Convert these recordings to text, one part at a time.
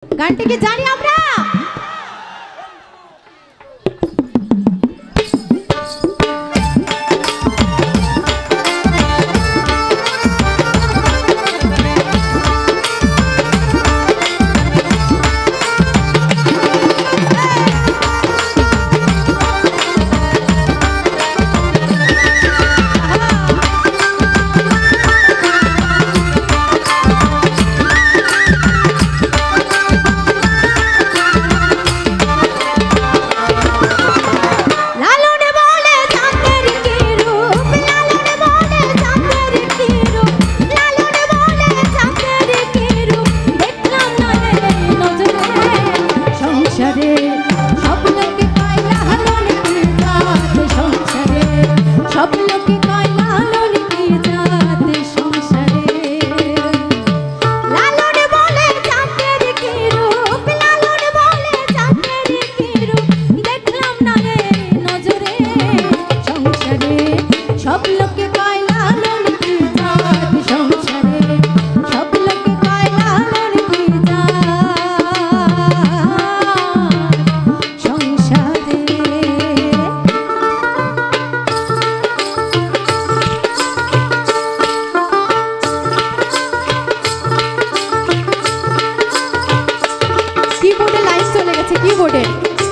গানটি কি জানি আমরা?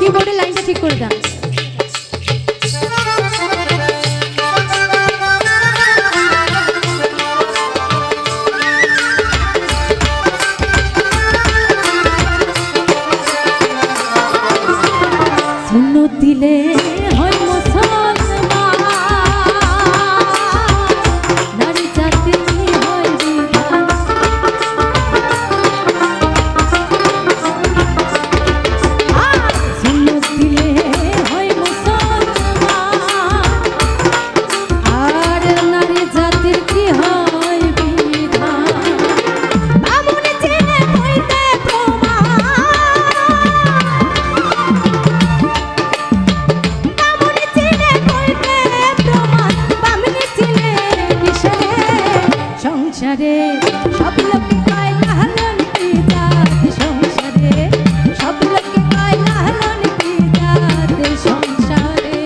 কিবোর্ডের লাইনটা ঠিক করে দাও। সুন্নত দিলে হয় মুসলমান, নারী জাতি হয় বিধান। সুন্নত দিলে হয় মুসলমান, আর নারী জাতির কি হয় বিধান। বামুন চিনে হইতে প্রমাণ, সংসারে সব লোকে কয় লালন কি জাত, সংসারে সব লোকে কয় লালন কি জাত, সংসারে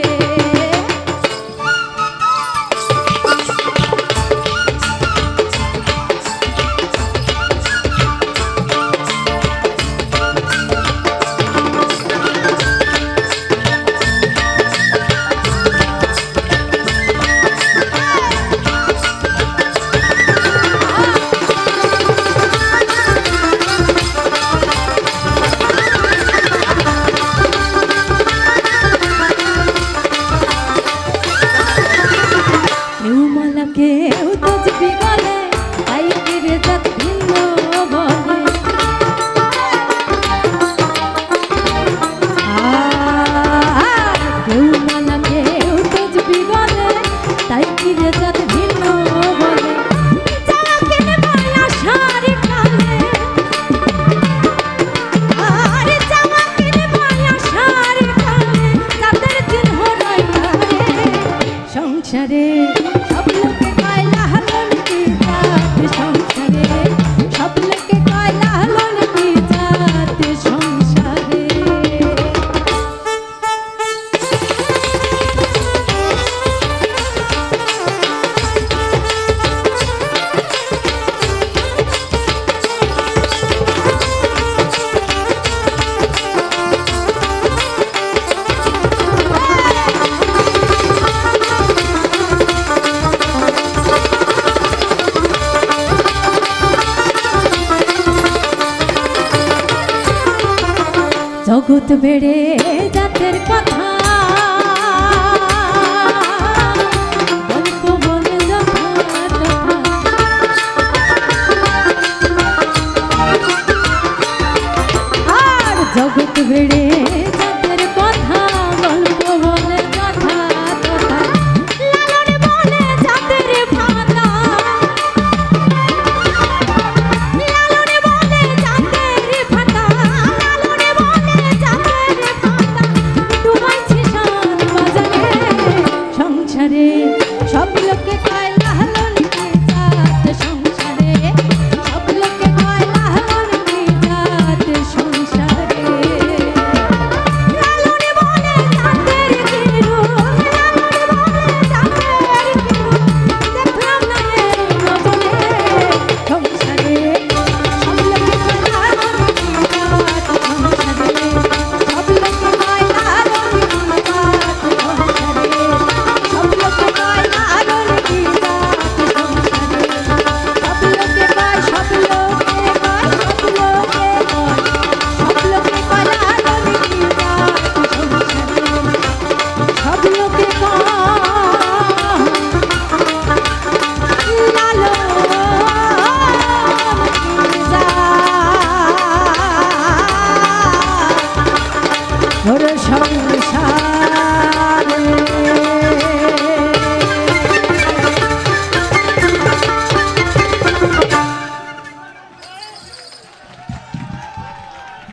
কেউ তসবি বলে, তাই ফিরে জাত ভিন্ন বলে। কেউ মালা কেউ তসবি বলে, তাই ফিরে জাত ভিন্ন বলে। যারা কিনে বলা শাড়ি কালে, আর যারা কিনে বলা শাড়ি কালে, তাদের চিহ্ন রইল রে সংসারে। সব লোকে কয় লালন কি জাত, সংসারে সব লোকে কয় লালন কি জাত, সংসারে। জগৎ বেড়ে জাতের কথা গল্প বলে যথা তথা, আর জগৎ বেড়ে